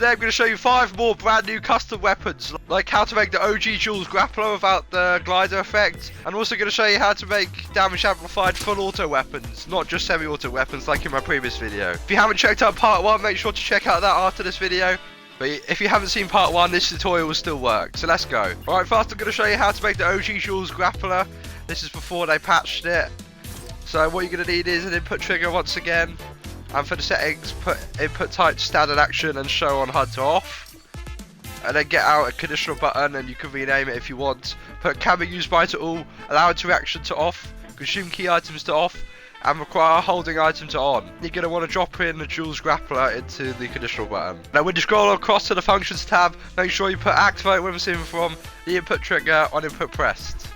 today I'm going to show you 5 more brand new custom weapons, like how to make the OG Jules Grappler without the glider effect. I'm also going to show you how to make damage amplified full auto weapons, not just semi-auto weapons like in my previous video. If you haven't checked out part 1, make sure to check out that after this video. But if you haven't seen part 1, this tutorial will still work, so let's go. Alright, first I'm going to show you how to make the OG Jules Grappler. This is before they patched it. So what you're going to need is an input trigger once again. And for the settings, put input type standard action and show on HUD to off. And then get out a conditional button and you can rename it if you want. Put camera use by to all, allow interaction to off, consume key items to off, and require holding item to on. You're going to want to drop in the Jules Grappler into the conditional button. Now when you scroll across to the functions tab, make sure you put activate when receiving from the input trigger on input pressed.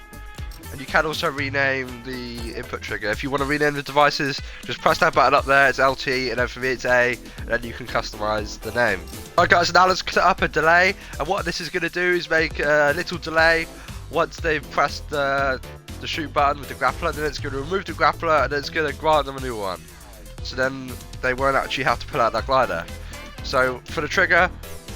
And you can also rename the input trigger. If you want to rename the devices, just press that button up there, it's LT, and then for me it's A, and then you can customize the name. Alright guys, now let's set up a delay, and what this is going to do is make a little delay once they've pressed the shoot button with the grappler, and then it's going to remove the grappler, and then it's going to grant them a new one. So then they won't actually have to pull out that glider. So for the trigger,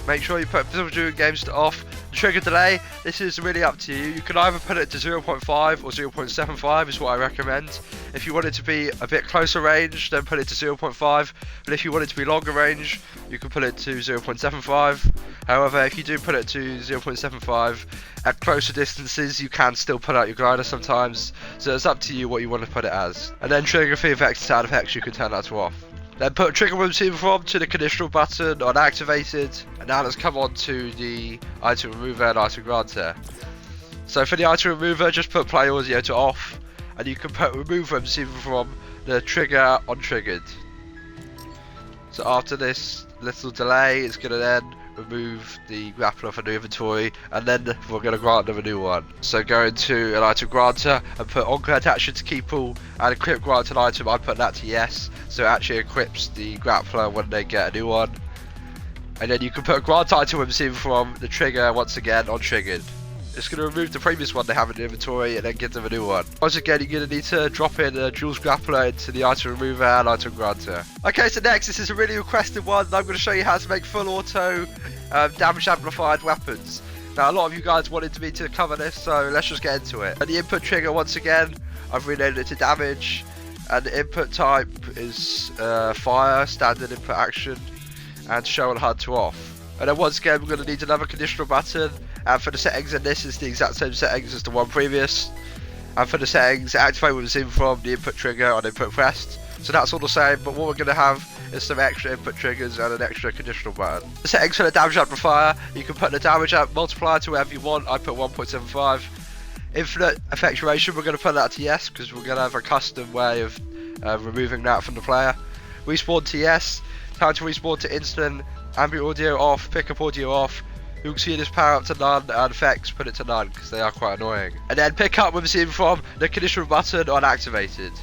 make sure you put visible during games to off. The trigger delay, this is really up to you. You can either put it to 0.5 or 0.75 is what I recommend. If you want it to be a bit closer range, then put it to 0.5. But if you want it to be longer range, you can put it to 0.75. However, if you do put it to 0.75, at closer distances, you can still pull out your glider sometimes. So it's up to you what you want to put it as. And then trigger for effects and sound effects, you can turn that to off. Then put trigger when receiving from to the conditional button on activated, and now let's come on to the item remover and item granter. So for the item remover, just put play audio to off, and you can put remove when receiving from the trigger on triggered. So after this little delay, it's going to then remove the grappler from the inventory, and then we're going to grant them a new one. So go into an item granter and put on-current action to keep all and equip granted item. I put that to yes, so it actually equips the grappler when they get a new one. And then you can put a grant item when receiving from the trigger once again on triggered. It's going to remove the previous one they have in the inventory and then give them a new one. Once again, you're going to need to drop in a Jules Grappler into the item remover and item granter. Okay, so next, this is a really requested one. I'm going to show you how to make full auto damage amplified weapons. Now, a lot of you guys wanted me to cover this, so let's just get into it. And the input trigger, once again, I've renamed it to damage. And the input type is fire, standard input action, and show on HUD to off. And then once again, we're going to need another conditional button. And for the settings in this, is the exact same settings as the one previous. And for the settings, activate when receiving from the input trigger on input pressed. So that's all the same, but what we're going to have is some extra input triggers and an extra conditional button. The settings for the damage amplifier, you can put the damage multiplier to wherever you want. I put 1.75. Infinite effectuation, we're going to put that to yes, because we're going to have a custom way of removing that from the player. Respawn to yes. Time to respawn to instant. Ambient audio off. Pickup audio off. You can see this power up to none, and effects put it to none because they are quite annoying. And then pick up when receiving from the conditional button on activated.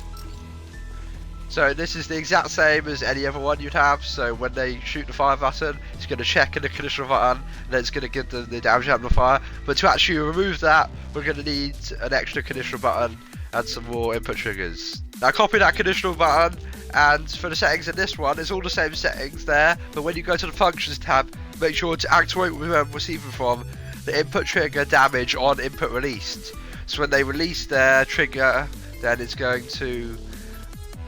So this is the exact same as any other one you'd have. So when they shoot the fire button, it's going to check in the conditional button, and then it's going to give them the damage amplifier. But to actually remove that, we're going to need an extra conditional button and some more input triggers. Now copy that conditional button, and for the settings in this one, it's all the same settings there, but when you go to the functions tab, make sure to activate when receiving from the input trigger damage on input released. So when they release their trigger, then it's going to,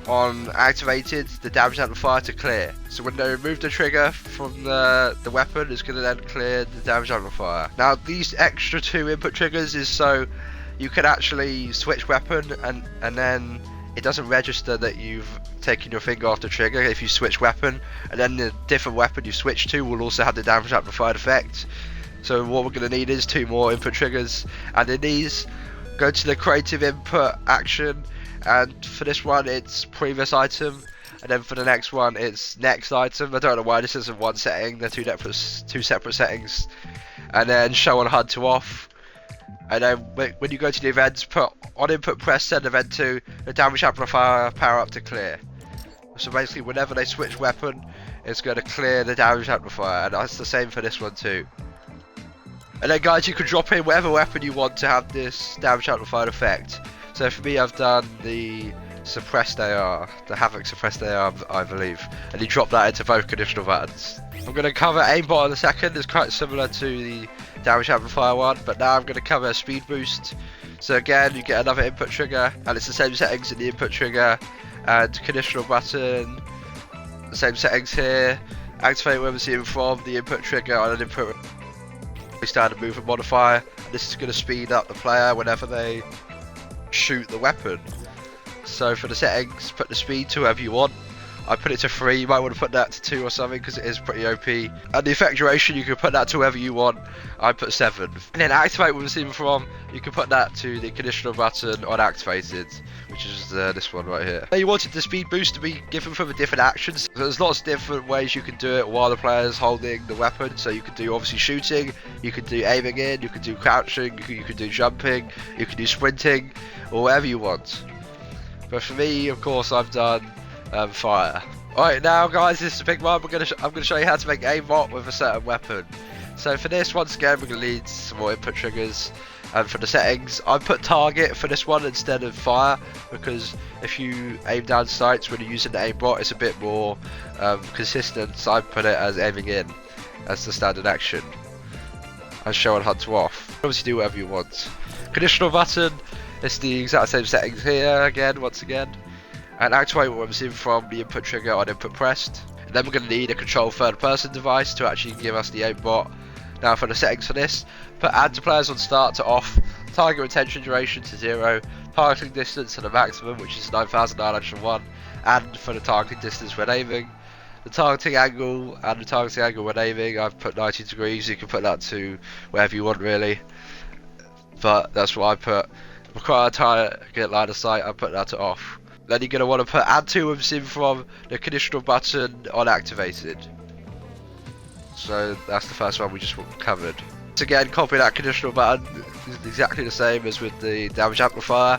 on activated, the damage amplifier to clear. So when they remove the trigger from the weapon, it's going to then clear the damage amplifier. Now these extra 2 input triggers is so you can actually switch weapon, and then it doesn't register that you've taken your finger off the trigger if you switch weapon, and then the different weapon you switch to will also have the damage amplified effect. So what we're going to need is 2 more input triggers, and in these, go to the creative input action, and for this one it's previous item, and then for the next one it's next item. I don't know why this isn't one setting, they're two separate settings. And then show on HUD to off. And then when you go to the events, put on input press send event to the damage amplifier power up to clear. So basically whenever they switch weapon, it's going to clear the damage amplifier, and that's the same for this one too. And then guys, you can drop in whatever weapon you want to have this damage amplified effect. So for me, I've done the suppressed AR, the Havoc suppressed AR, I believe, and you drop that into both conditional buttons. I'm going to cover aimbot in a second. It's quite similar to the damage amplifier one, but now I'm going to cover speed boost. So again, you get another input trigger, and it's the same settings in the input trigger and conditional button. The same settings here. Activate when receiving from the input trigger on an input standard movement modifier. And this is going to speed up the player whenever they shoot the weapon. So for the settings, put the speed to whatever you want. I put it to 3, you might want to put that to 2 or something because it is pretty OP. And the effect duration, you can put that to whatever you want. I put 7. And then activate when receiving from, you can put that to the conditional button on activated, which is this one right here. Now you wanted the speed boost to be given from the different actions. There's lots of different ways you can do it while the player is holding the weapon. So you can do obviously shooting, you can do aiming in, you can do crouching, you can do jumping, you can do sprinting, or whatever you want. But for me, of course, I've done fire. Alright, now guys, this is a big one. I'm gonna show you how to make aimbot with a certain weapon. So for this, once again, we're gonna need some more input triggers. And for the settings, I put target for this one instead of fire, because if you aim down sights when you're using the aimbot, it's a bit more consistent. So I put it as aiming in as the standard action. And show and hunt to off. Obviously do whatever you want. Conditional button, it's the exact same settings here again, once again. And activate what I'm receiving from the input trigger on input pressed. And then we're going to need a control third person device to actually give us the aimbot. Now for the settings for this, put add to players on start to off, target retention duration to 0, targeting distance to the maximum, which is 9901, and for the targeting distance when aiming. The targeting angle and the targeting angle when aiming, I've put 90 degrees, you can put that to wherever you want really. But that's what I put. Require target line of sight, I put that to off. Then you're going to want to put add to receiving from the conditional button on activated. So that's the first one we just covered. So again, copy that conditional button. It's exactly the same as with the damage amplifier.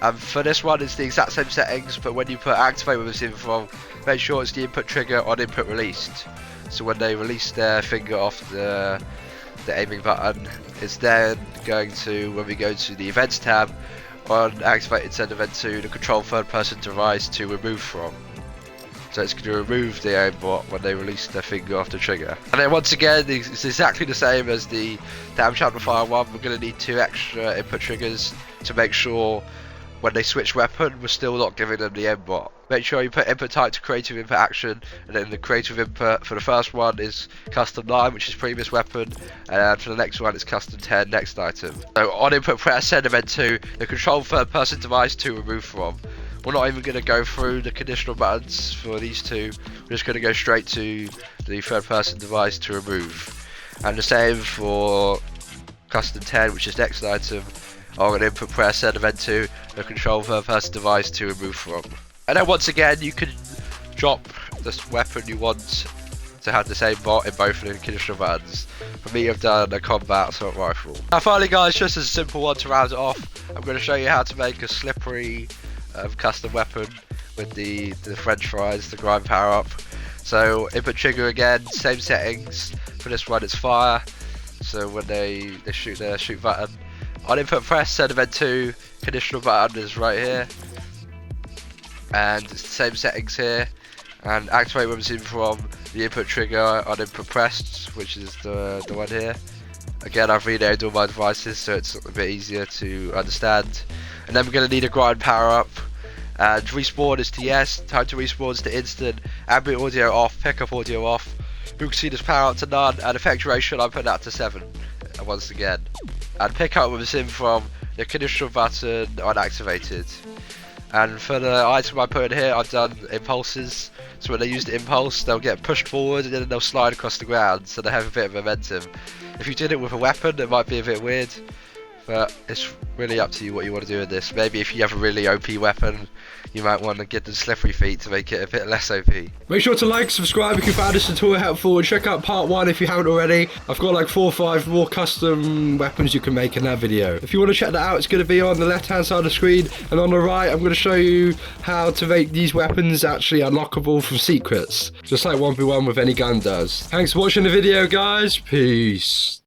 And for this one, it's the exact same settings, but when you put activate with receiving from, make sure it's the input trigger on input released. So when they release their finger off the aiming button, it's then going to, when we go to the events tab, on activated send event to the control third person device to remove from. So it's going to remove the aimbot when they release their finger off the trigger. And then once again, it's exactly the same as the damage amplifier one. We're going to need 2 extra input triggers to make sure when they switch weapon, we're still not giving them the aimbot. Make sure you put input type to creative input action, and then the creative input for the first one is custom 9, which is previous weapon, and for the next one it's custom 10, next item. So on input press send event to the control third person device to remove from. We're not even going to go through the conditional buttons for these two, we're just going to go straight to the third person device to remove. And the same for custom 10, which is next item, on an input press send event to the control third person device to remove from. And then once again, you can drop this weapon you want to have the same bot in both of the conditional buttons. For me, I've done a combat assault rifle. Now finally guys, just as a simple one to round it off, I'm going to show you how to make a slippery custom weapon with the french fries, the grind power up. So input trigger again, same settings. For this one it's fire, so when they shoot their shoot button. On input press send event 2, conditional button is right here. And it's the same settings here. And activate when receiving from the input trigger on input pressed, which is the one here. Again, I've renamed all my devices so it's a bit easier to understand. And then we're going to need a grind power up. And respawn is to yes, time to respawn is to instant, ambient audio off, pickup audio off. You can see this power up to none, and effect duration I put that to 7 once again. And pickup was in from the conditional button on activated. And for the item I put in here, I've done impulses. So when they use the impulse, they'll get pushed forward and then they'll slide across the ground, so they have a bit of momentum. If you did it with a weapon, it might be a bit weird, but it's really up to you what you want to do with this. Maybe if you have a really OP weapon, you might want to get the slippery feet to make it a bit less OP. Make sure to like, subscribe if you found this tutorial helpful, and check out part 1 if you haven't already. I've got like 4 or 5 more custom weapons you can make in that video. If you want to check that out, it's going to be on the left hand side of the screen, and on the right I'm going to show you how to make these weapons actually unlockable from secrets, just like 1v1 with any gun does. Thanks for watching the video guys, peace.